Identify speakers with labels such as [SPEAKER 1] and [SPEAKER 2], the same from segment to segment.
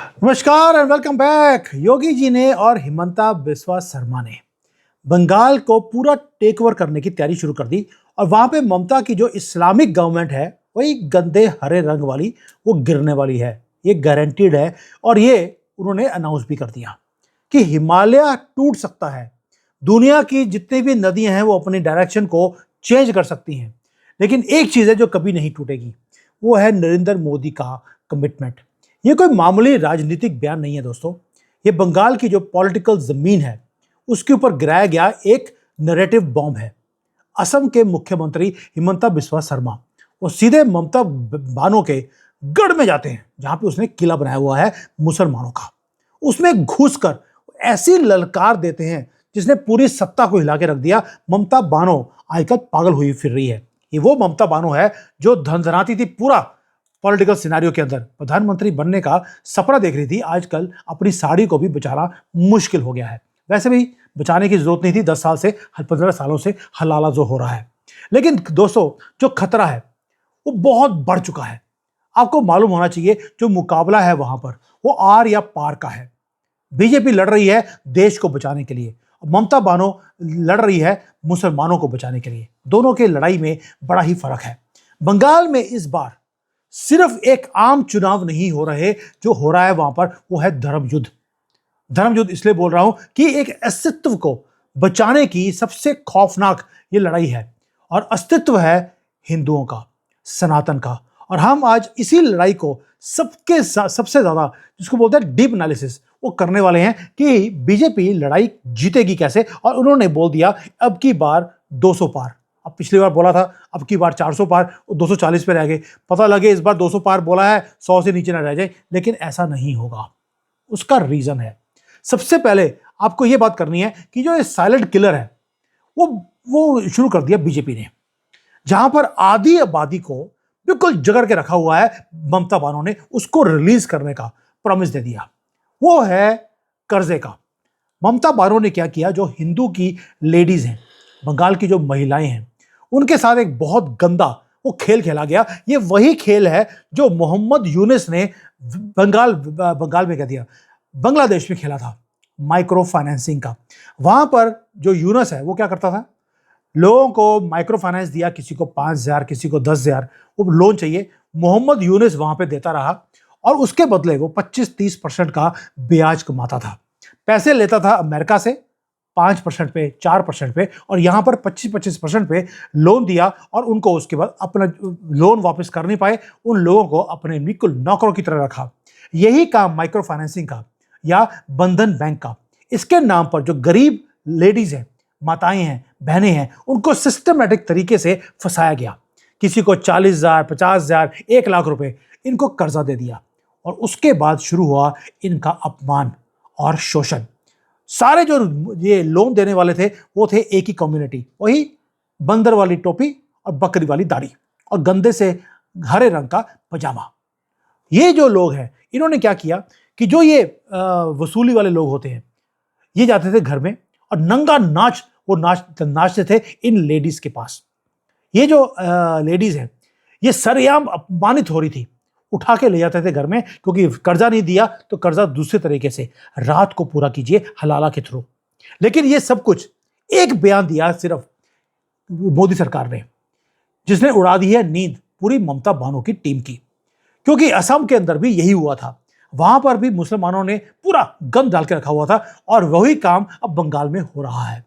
[SPEAKER 1] नमस्कार and welcome back. Yogi ji ने और हिमंता बिस्वा शर्मा ने बंगाल को पूरा टेक ओवर करने की तैयारी शुरू कर दी और वहां पे ममता की जो इस्लामिक गवर्नमेंट है वही गंदे हरे रंग वाली वो गिरने वाली है, ये गारंटीड है। और ये उन्होंने अनाउंस भी कर दिया कि हिमालय टूट सकता है, दुनिया की जितनी भी नदियां हैं वो अपनी डायरेक्शन को चेंज कर सकती हैं, लेकिन एक चीज है जो कभी नहीं टूटेगी, वो है नरेंद्र मोदी का कमिटमेंट। ये कोई मामूली राजनीतिक बयान नहीं है दोस्तों, ये बंगाल की जो पॉलिटिकल जमीन है उसके ऊपर गिराया गया एक नैरेटिव बॉम्ब है। असम के मुख्यमंत्री हिमंता बिस्वा शर्मा वो सीधे ममता बानो के गढ़ में जाते हैं जहां पे उसने किला बनाया हुआ है मुसलमानों का। उसमें घुसकर ऐसी ललकार देते हैं जिसने पूरी सत्ता को हिला के रख दिया। ममता बानो आजकल पागल हुई फिर रही है। ये वो ममता बानो है जो धंधनाती थी पूरा पॉलिटिकल सिनारियो के अंदर, प्रधानमंत्री बनने का सपना देख रही थी, आजकल अपनी साड़ी को भी बचाना मुश्किल हो गया है। वैसे भी बचाने की जरूरत नहीं थी, 10 साल से 15 सालों से हलाला जो हो रहा है। लेकिन दोस्तों जो खतरा है वो बहुत बढ़ चुका है। आपको मालूम होना चाहिए जो मुकाबला है वहां पर वो आर या पार का है। बीजेपी लड़ रही है देश को बचाने के लिए, ममता बानो लड़ रही है मुसलमानों को बचाने के लिए। दोनों के लड़ाई में बड़ा ही फर्क है। बंगाल में इस बार सिर्फ एक आम चुनाव नहीं हो रहे, जो हो रहा है वहां पर वो है धर्म युद्ध। धर्म युद्ध इसलिए बोल रहा हूं कि एक अस्तित्व को बचाने की सबसे खौफनाक ये लड़ाई है, और अस्तित्व है हिंदुओं का, सनातन का। और हम आज इसी लड़ाई को सबसे ज्यादा जिसको बोलते हैं डीप एनालिसिस वो करने वाले हैं कि बीजेपी लड़ाई जीतेगी कैसे। और उन्होंने बोल दिया अब की बार 200 पार। अब पिछली बार बोला था अब की बार 400 पार, 240 पे रह गए। पता लगे इस बार 200 पार बोला है, 100 से नीचे ना रह जाए, लेकिन ऐसा नहीं होगा। उसका रीजन है, सबसे पहले आपको यह बात करनी है कि जो ये साइलेंट किलर है वो शुरू कर दिया बीजेपी ने, जहां पर आधी आबादी को बिल्कुल जगड़ के रखा हुआ है। ममता बानो ने उसको रिलीज करने का प्रॉमिस दे दिया, वो है कर्जे का। ममता बानो ने क्या किया, जो हिंदू की लेडीज हैं, बंगाल की जो महिलाएं हैं, उनके साथ एक बहुत गंदा वो खेल खेला गया। ये वही खेल है जो मोहम्मद यूनुस ने बंगाल में कह दिया, बांग्लादेश में खेला था, माइक्रो फाइनेंसिंग का। वहां पर जो यूनुस है वो क्या करता था, लोगों को माइक्रो फाइनेंस दिया, किसी को 5,000 किसी को 10,000 वो लोन चाहिए, मोहम्मद यूनुस वहां पे देता रहा और उसके बदले वो 25-30% का ब्याज कमाता था। पैसे लेता था अमेरिका से 5% पे, 4% पे, और यहां पर 25-25% पे लोन दिया, और उनको उसके बाद अपना लोन वापस कर नहीं पाए, उन लोगों को अपने बिल्कुल नौकरों की तरह रखा। यही काम माइक्रो फाइनेंसिंग का या बंधन बैंक का, इसके नाम पर जो गरीब लेडीज हैं, माताएं हैं, बहनें हैं, उनको सिस्टमैटिक तरीके से फंसाया गया। किसी को 40,000, 50,000, 1 लाख रुपए इनको कर्जा दे दिया, और उसके बाद शुरू हुआ इनका अपमान और शोषण। सारे जो ये लोन देने वाले थे वो थे एक ही कम्युनिटी, वही बंदर वाली टोपी और बकरी वाली दाढ़ी और गंदे से हरे रंग का पजामा। ये जो लोग हैं इन्होंने क्या किया कि जो ये वसूली वाले लोग होते हैं, ये जाते थे घर में और नंगा नाच वो नाचते थे इन लेडीज के पास। ये जो लेडीज हैं ये सरेआम अपमानित हो रही थी, उठा के ले जाते थे घर में, क्योंकि कर्जा नहीं दिया तो कर्जा दूसरे तरीके से रात को पूरा कीजिए हलाला के थ्रू। लेकिन ये सब कुछ एक बयान दिया सिर्फ मोदी सरकार ने, जिसने उड़ा दी है नींद पूरी ममता बानो की टीम की। क्योंकि असम के अंदर भी यही हुआ था, वहां पर भी मुसलमानों ने पूरा गंद डाल के रखा हुआ था, और वही काम अब बंगाल में हो रहा है।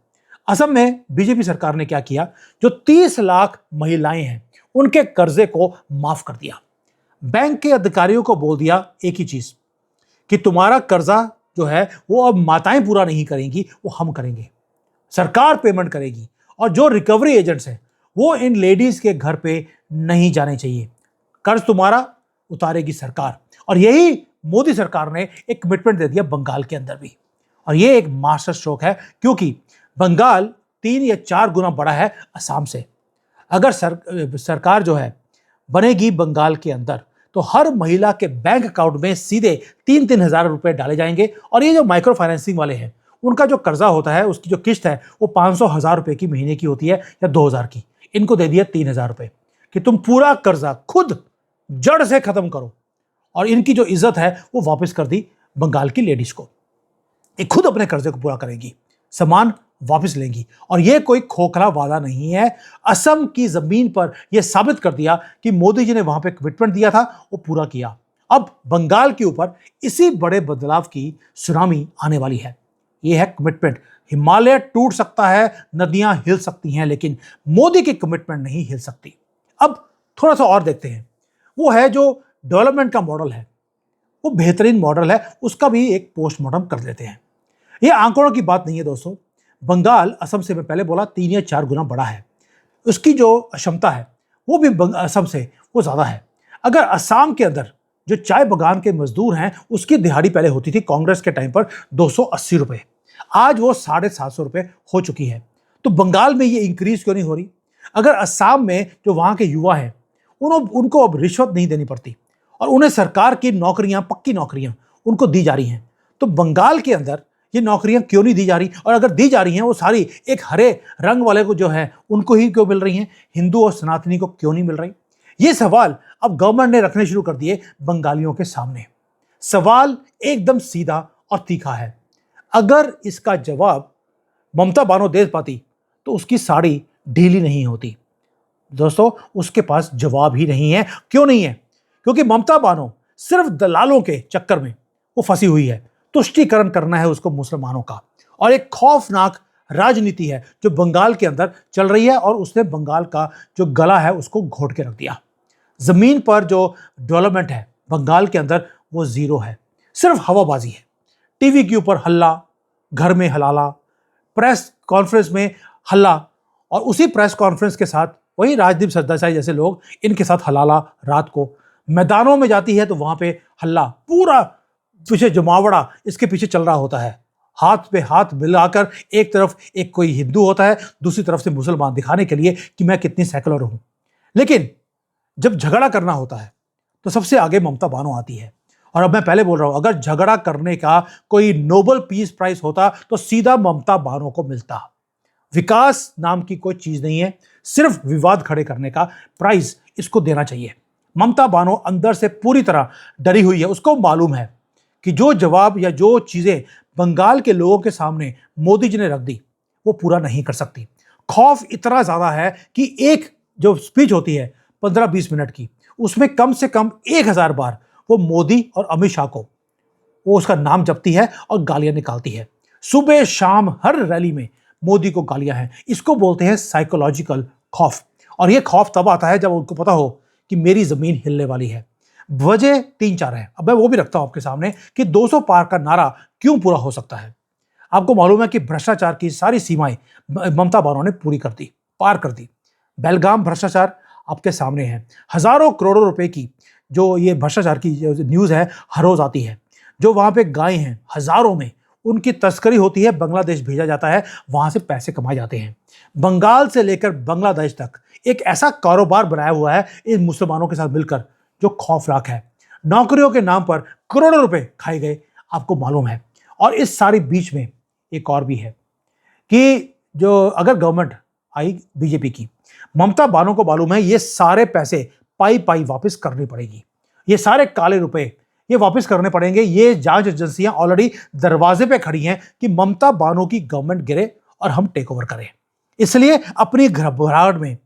[SPEAKER 1] असम में बीजेपी सरकार ने क्या किया, जो 30 लाख महिलाएं हैं उनके कर्जे को माफ कर दिया। बैंक के अधिकारियों को बोल दिया एक ही चीज कि तुम्हारा कर्जा जो है वो अब माताएं पूरा नहीं करेंगी, वो हम करेंगे, सरकार पेमेंट करेगी, और जो रिकवरी एजेंट्स हैं वो इन लेडीज के घर पे नहीं जाने चाहिए, कर्ज तुम्हारा उतारेगी सरकार। और यही मोदी सरकार ने एक कमिटमेंट दे दिया बंगाल के अंदर भी, और ये एक मास्टर स्ट्रोक है, क्योंकि बंगाल 3 या 4 गुना बड़ा है असम से। अगर सरकार जो है बनेगी बंगाल के अंदर, तो हर महिला के बैंक अकाउंट में सीधे 3-3 हजार रुपए डाले जाएंगे, और ये जो माइक्रो फाइनेंसिंग वाले हैं उनका जो कर्जा होता है उसकी जो किस्त है वो 500,000 रुपए की महीने की होती है या 2,000 की, इनको दे दिया 3,000 रुपए कि तुम पूरा कर्जा खुद जड़ से खत्म करो, और इनकी जो इज्जत है वो वापस कर दी बंगाल की लेडीज को। ये खुद अपने कर्जे को पूरा करेंगी, सामान वापस लेंगी, और ये कोई खोखला वादा नहीं है। असम की जमीन पर यह साबित कर दिया कि मोदी जी ने वहां पे कमिटमेंट दिया था वो पूरा किया। अब बंगाल के ऊपर इसी बड़े बदलाव की सुनामी आने वाली है। यह है कमिटमेंट। हिमालय टूट सकता है, नदियां हिल सकती हैं, लेकिन मोदी की कमिटमेंट नहीं हिल सकती। अब थोड़ा सा और देखते हैं, वो है जो डेवलपमेंट का मॉडल है, वो बेहतरीन मॉडल है, उसका भी एक पोस्टमार्टम कर लेते हैं। ये आंकड़ों की बात नहीं है दोस्तों। बंगाल असम से, मैं पहले बोला, 3 या 4 गुना बड़ा है। उसकी जो क्षमता है वो भी असम से वो ज्यादा है। अगर असम के अंदर जो चाय बागान के मजदूर हैं उसकी दिहाड़ी पहले होती थी कांग्रेस के टाइम पर 280 रुपए, आज वो 750 रुपए हो चुकी है। तो बंगाल में ये इंक्रीज क्यों नहीं हो रही? अगर असम में जो वहां के युवा हैं उनको अब रिश्वत नहीं देनी पड़ती और उन्हें सरकार की नौकरियां, पक्की नौकरियां उनको दी जा रही हैं, तो बंगाल के अंदर ये नौकरियां क्यों नहीं दी जा रही? और अगर दी जा रही हैं वो सारी एक हरे रंग वाले को जो है उनको ही क्यों मिल रही हैं, हिंदू और सनातनी को क्यों नहीं मिल रही? ये सवाल अब गवर्नमेंट ने रखने शुरू कर दिए बंगालियों के सामने। सवाल एकदम सीधा और तीखा है। अगर इसका जवाब ममता बानो दे पाती तो उसकी साड़ी ढीली नहीं होती। दोस्तों, उसके पास जवाब ही नहीं है। क्यों नहीं है? क्योंकि ममता बानो सिर्फ दलालों के चक्कर में वो फंसी हुई है। तुष्टीकरण करना है उसको मुसलमानों का, और एक खौफनाक राजनीति है जो बंगाल के अंदर चल रही है, और उसने बंगाल का जो गला है उसको घोट के रख दिया। जमीन पर जो डेवलपमेंट है बंगाल के अंदर वो जीरो है, सिर्फ हवाबाजी है। टीवी के ऊपर हल्ला, घर में हलाला, प्रेस कॉन्फ्रेंस में हल्ला, और उसी प्रेस कॉन्फ्रेंस के साथ वही राजदीप सरदेसाई जैसे लोग इनके साथ हलाला। रात को मैदानों में जाती है तो वहां पे हल्ला, पूरा पीछे जमावड़ा इसके पीछे चल रहा होता है। हाथ पे हाथ मिलाकर एक तरफ एक कोई हिंदू होता है, दूसरी तरफ से मुसलमान, दिखाने के लिए कि मैं कितनी सेकुलर हूं। लेकिन जब झगड़ा करना होता है तो सबसे आगे ममता बानो आती है। और अब मैं पहले बोल रहा हूं, अगर झगड़ा करने का कोई नोबेल पीस प्राइज होता तो सीधा ममता बानो को मिलता। विकास नाम की कोई चीज नहीं है, सिर्फ विवाद खड़े करने का प्राइज इसको देना चाहिए। ममता बानो अंदर से पूरी तरह डरी हुई है। उसको मालूम है कि जो जवाब या जो चीजें बंगाल के लोगों के सामने मोदी जी ने रख दी वो पूरा नहीं कर सकती। खौफ इतना ज्यादा है कि एक जो स्पीच होती है 15-20 मिनट की, उसमें कम से कम 1000 बार वो मोदी और अमित शाह को वो उसका नाम जपती है और गालियां निकालती है। सुबह शाम हर रैली में मोदी को गालियां हैं। इसको बोलते हैं साइकोलॉजिकल खौफ। और ये खौफ तब आता है जब उनको पता हो कि मेरी जमीन हिलने वाली है। वजह 3-4 है। अब मैं वो भी रखता हूं आपके सामने कि 200 पार का नारा क्यों पूरा हो सकता है। आपको मालूम है कि भ्रष्टाचार की सारी सीमाएं ममता बानो ने पूरी कर दी, पार कर दी। बेलगाम भ्रष्टाचार आपके सामने है। हजारों करोड़ों रुपए की जो ये भ्रष्टाचार की न्यूज है हर रोज आती है। जो वहां पे गाय हैं हजारों में, उनकी तस्करी होती है, बांग्लादेश भेजा जाता है, वहां से पैसे कमाए जाते हैं। बंगाल से लेकर बांग्लादेश तक एक ऐसा कारोबार बनाया हुआ है इन मुसलमानों के साथ मिलकर जो खौफनाक है। नौकरियों के नाम पर करोड़ों रुपए खाए गए, आपको मालूम है। और इस सारी बीच में एक और भी है कि जो अगर गवर्नमेंट आई बीजेपी की, ममता बानो को मालूम है ये सारे पैसे पाई पाई वापस करनी पड़ेगी। ये सारे काले रुपए ये वापस करने पड़ेंगे। ये जांच एजेंसियां ऑलरेडी दरवाजे पे खड़ी हैं कि ममता बानो की गवर्नमेंट गिरे और हम टेक ओवर करें। इसलिए अपनी घबराहट में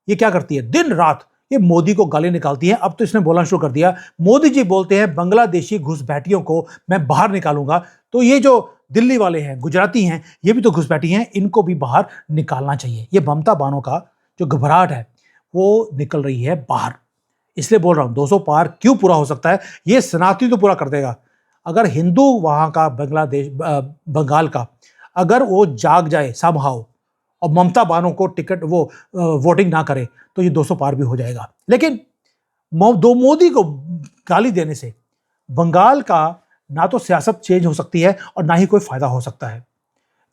[SPEAKER 1] ये क्या करती है, दिन रात ये मोदी को गाली निकालती है। अब तो इसने बोलना शुरू कर दिया। मोदी जी बोलते हैं बांग्लादेशी घुसपैठियों को मैं बाहर निकालूंगा, तो ये जो दिल्ली वाले हैं, गुजराती हैं, ये भी तो घुसपैठी हैं, इनको भी बाहर निकालना चाहिए। ये ममता बानो का जो घबराहट है वो निकल रही है बाहर। इसलिए बोल रहा हूं 200 पार क्यों पूरा हो सकता है, ये सनातनी तो पूरा कर देगा। अगर हिंदू वहां का बांग्लादेश बंगाल का अगर वो जाग जाए समहाउ और ममता बानो को टिकट वो वोटिंग ना करे तो ये 200 पार भी हो जाएगा। लेकिन मोदी को गाली देने से बंगाल का ना तो सियासत चेंज हो सकती है और ना ही कोई फायदा हो सकता है।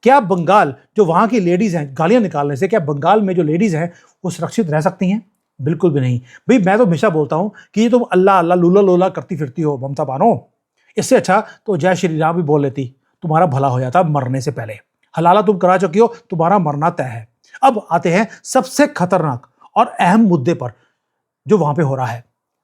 [SPEAKER 1] क्या बंगाल जो वहां की लेडीज हैं, गालियां निकालने से क्या बंगाल में जो लेडीज हैं वो सुरक्षित रह सकती हैं? बिल्कुल भी नहीं। भाई मैं तो हमेशा बोलता हूं कि ये तुम अल्लाह अल्लाह लूला लोला करती फिरती हो ममता बानो, इससे अच्छा तो जय श्री राम भी बोल लेती, तुम्हारा भला हो जाता मरने से पहले। हलाला तुम करा चुकी हो, तुम्हारा मरना तय है। अब आते हैं सबसे खतरनाक और अहम मुद्दे पर जो वहां पे हो रहा है।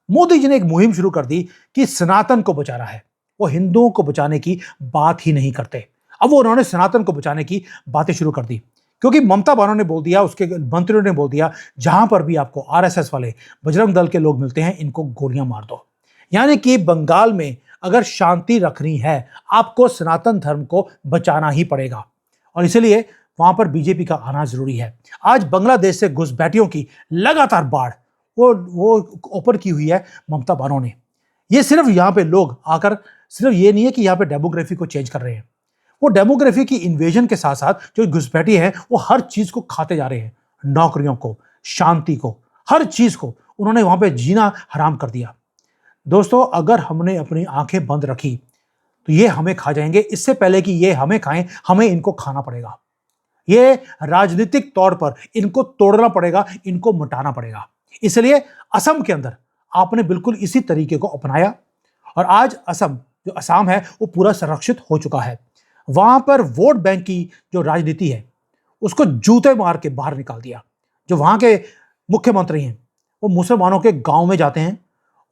[SPEAKER 1] मोदी जी ने एक मुहिम शुरू कर दी कि सनातन को बचाना है। वो हिंदुओं को बचाने की बात ही नहीं करते। अब वो उन्होंने सनातन को बचाने की बातें शुरू कर दी, क्योंकि ममता बानो ने बोल दिया, उसके मंत्रियों ने बोल दिया, जहां पर भी आपको आरएसएस वाले, बजरंग दल के लोग मिलते हैं, इनको गोलियां मार दो। यानी कि बंगाल में अगर शांति रखनी है, आपको सनातन धर्म को बचाना ही पड़ेगा, और इसलिए वहां पर बीजेपी का आना जरूरी है। आज बांग्लादेश से घुसपैठियों की लगातार बाढ़ वो ओपन की हुई है ममता बानो ने। ये सिर्फ यहाँ पे लोग आकर, सिर्फ ये नहीं है कि यहाँ पे डेमोग्राफी को चेंज कर रहे हैं, वो डेमोग्राफी की इन्वेजन के साथ साथ जो घुसपैठी हैं वो हर चीज को खाते जा रहे हैं, नौकरियों को, शांति को, हर चीज को उन्होंने वहां पे जीना हराम कर दिया। दोस्तों, अगर हमने अपनी आंखें बंद रखी तो ये हमें खा जाएंगे। इससे पहले कि ये हमें खाएं, हमें इनको खाना पड़ेगा। ये राजनीतिक तौर पर इनको तोड़ना पड़ेगा, इनको मिटाना पड़ेगा। इसलिए असम के अंदर आपने बिल्कुल इसी तरीके को अपनाया, और आज असम जो असम है वो पूरा संरक्षित हो चुका है। वहां पर वोट बैंक की जो राजनीति है उसको जूते मार के बाहर निकाल दिया। जो वहां के मुख्यमंत्री हैं वो मुसलमानों के गांव में जाते हैं,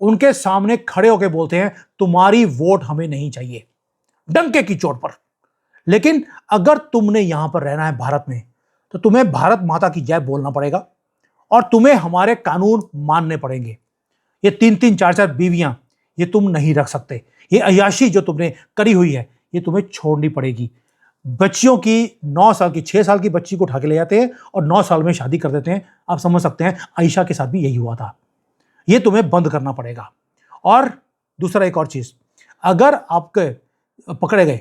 [SPEAKER 1] उनके सामने खड़े होकर बोलते हैं तुम्हारी वोट हमें नहीं चाहिए, डंके की चोट पर। लेकिन अगर तुमने यहां पर रहना है भारत में, तो तुम्हें भारत माता की जय बोलना पड़ेगा और तुम्हें हमारे कानून मानने पड़ेंगे। ये 3-3 4-4 बीवियां ये तुम नहीं रख सकते। ये अय्याशी जो तुमने करी हुई है ये तुम्हें छोड़नी पड़ेगी। बच्चियों की 9 साल की, 6 साल की बच्ची को उठा के ले जाते हैं और 9 साल में शादी कर देते हैं। आप समझ सकते हैं आयशा के साथ भी यही हुआ था। ये तुम्हें बंद करना पड़ेगा। और दूसरा एक और चीज, अगर आपके पकड़े गए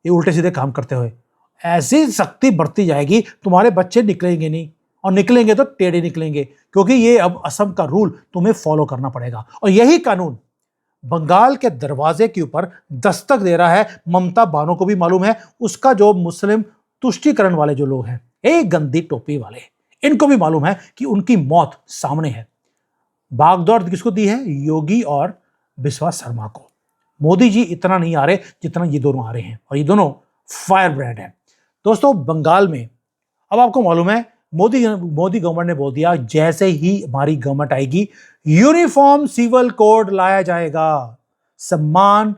[SPEAKER 1] ये उल्टे सीधे काम करते हुए, ऐसी सख्ती बढ़ती जाएगी, तुम्हारे बच्चे निकलेंगे नहीं, और निकलेंगे तो टेढ़े निकलेंगे, क्योंकि ये अब असम का रूल तुम्हें फॉलो करना पड़ेगा। और यही कानून बंगाल के दरवाजे के ऊपर दस्तक दे रहा है। ममता बानो को भी मालूम है, उसका जो मुस्लिम तुष्टीकरण वाले जो लोग हैं, एक गंदी टोपी वाले, इनको भी मालूम है कि उनकी मौत सामने है। भागदौड़ किसको दी है? योगी और विश्वास शर्मा को। मोदी जी इतना नहीं आ रहे जितना ये दोनों आ रहे हैं, और ये दोनों फायर ब्रांड हैं। दोस्तों, बंगाल में अब आपको मालूम है मोदी गवर्नमेंट ने बोल दिया जैसे ही हमारी गवर्नमेंट आएगी यूनिफॉर्म सिविल कोड लाया जाएगा, सम्मान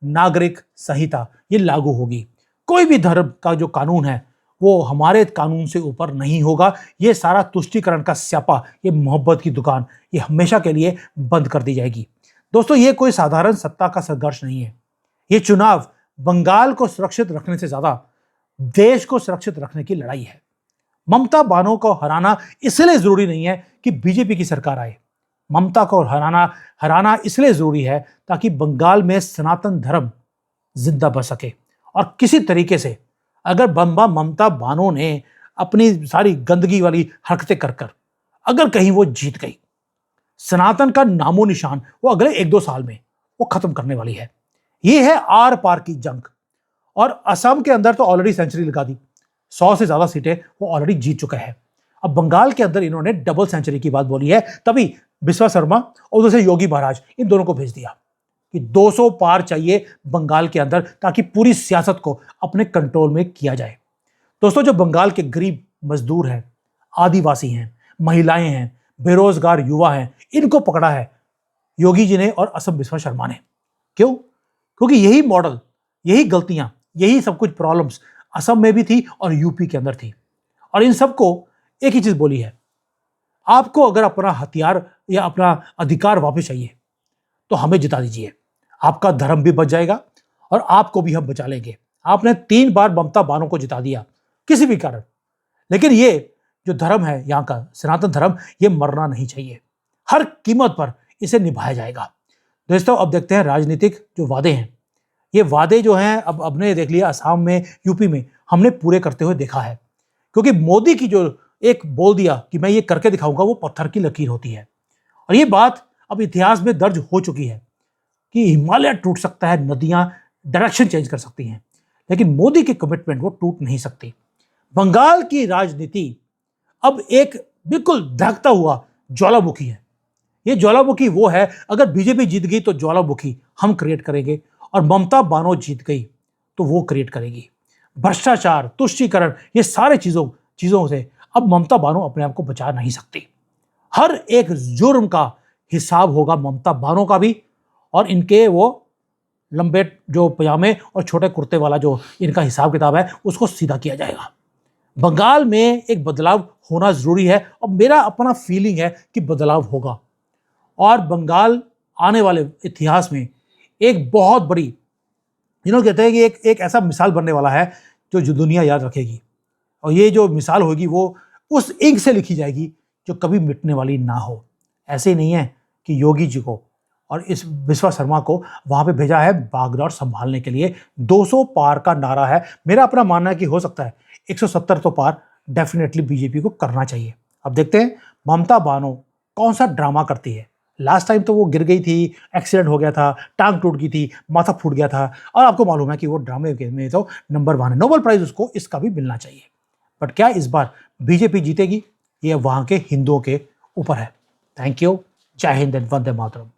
[SPEAKER 1] नागरिक संहिता ये लागू होगी। कोई भी धर्म का जो कानून है वो हमारे कानून से ऊपर नहीं होगा। ये सारा तुष्टीकरण का स्यापा, ये मोहब्बत की दुकान, ये हमेशा के लिए बंद कर दी जाएगी। दोस्तों, ये कोई साधारण सत्ता का संघर्ष नहीं है। ये चुनाव बंगाल को सुरक्षित रखने से ज्यादा देश को सुरक्षित रखने की लड़ाई है। ममता बानो को हराना इसलिए जरूरी नहीं है कि बीजेपी की सरकार आए। ममता को हराना इसलिए जरूरी है ताकि बंगाल में सनातन धर्म जिंदा बच सके। और किसी तरीके से अगर ममता बानो ने अपनी सारी गंदगी वाली हरकतें कर अगर कहीं वो जीत गई, सनातन का नामो निशान वो अगले 1-2 साल में वो खत्म करने वाली है। ये है आर पार की जंग। और असम के अंदर तो ऑलरेडी सेंचुरी लगा दी, 100 से ज्यादा सीटें वो ऑलरेडी जीत चुका है। अब बंगाल के अंदर इन्होंने डबल सेंचुरी की बात बोली है, तभी विश्वा शर्मा और दूसरे योगी महाराज इन दोनों को भेज दिया कि 200 पार चाहिए बंगाल के अंदर, ताकि पूरी सियासत को अपने कंट्रोल में किया जाए। दोस्तों, जो बंगाल के गरीब मजदूर हैं, आदिवासी हैं, महिलाएं हैं, बेरोजगार युवा हैं, इनको पकड़ा है योगी जी ने और असम विश्वा शर्मा ने। क्यों? क्योंकि यही मॉडल, यही गलतियां, यही सब कुछ प्रॉब्लम्स असम में भी थी और यूपी के अंदर थी। और इन सबको एक ही चीज बोली है, आपको अगर अपना हथियार या अपना अधिकार वापस चाहिए तो हमें जिता दीजिए, आपका धर्म भी बच जाएगा और आपको भी हम बचा लेंगे। आपने 3 बार ममता बानो को जिता दिया किसी भी कारण, लेकिन ये जो धर्म है यहाँ का सनातन धर्म, ये मरना नहीं चाहिए। हर कीमत पर इसे निभाया जाएगा। दोस्तों, अब देखते हैं राजनीतिक जो वादे हैं, ये वादे जो हैं अब हमने देख लिया असम में, यूपी में हमने पूरे करते हुए देखा है। क्योंकि मोदी की जो एक बोल दिया कि मैं ये करके दिखाऊंगा, वो पत्थर की लकीर होती है। और ये बात अब इतिहास में दर्ज हो चुकी है कि हिमालय टूट सकता है, नदियां डायरेक्शन चेंज कर सकती हैं, लेकिन मोदी की कमिटमेंट वो टूट नहीं सकती। बंगाल की राजनीति अब एक बिल्कुल दहकता हुआ ज्वालामुखी है। ये ज्वालामुखी वो है, अगर बीजेपी जीत गई तो ज्वालामुखी हम क्रिएट करेंगे, और ममता बानो जीत गई तो वो क्रिएट करेगी। भ्रष्टाचार, तुष्टीकरण, ये सारे चीजों से अब ममता बानो अपने आप को बचा नहीं सकती। हर एक जुर्म का हिसाब होगा ममता बानो का भी, और इनके वो लंबे जो पजामे और छोटे कुर्ते वाला जो इनका हिसाब किताब है उसको सीधा किया जाएगा। बंगाल में एक बदलाव होना जरूरी है और मेरा अपना फीलिंग है कि बदलाव होगा, और बंगाल आने वाले इतिहास में एक बहुत बड़ी कहते हैं कि एक ऐसा मिसाल बनने वाला है जो दुनिया याद रखेगी। और ये जो मिसाल होगी वो उस इंक से लिखी जाएगी जो कभी मिटने वाली ना हो। ऐसे ही नहीं है कि योगी जी को और इस विश्वा शर्मा को वहां पे भेजा है बागडोर संभालने के लिए। 200 पार का नारा है। मेरा अपना मानना है कि हो सकता है 170 तो पार डेफिनेटली बीजेपी को करना चाहिए। अब देखते हैं ममता बानो कौन सा ड्रामा करती है। लास्ट टाइम तो वो गिर गई थी, एक्सीडेंट हो गया था, टांग टूट गई थी, माथा फूट गया था, और आपको मालूम है कि वो ड्रामे में तो नंबर 1 है। नोबेल प्राइज उसको इसका भी मिलना चाहिए। बट क्या इस बार बीजेपी जीतेगी? ये वहां के हिंदुओं के ऊपर है। Thank you. जय हिंद, वंदे मातरम।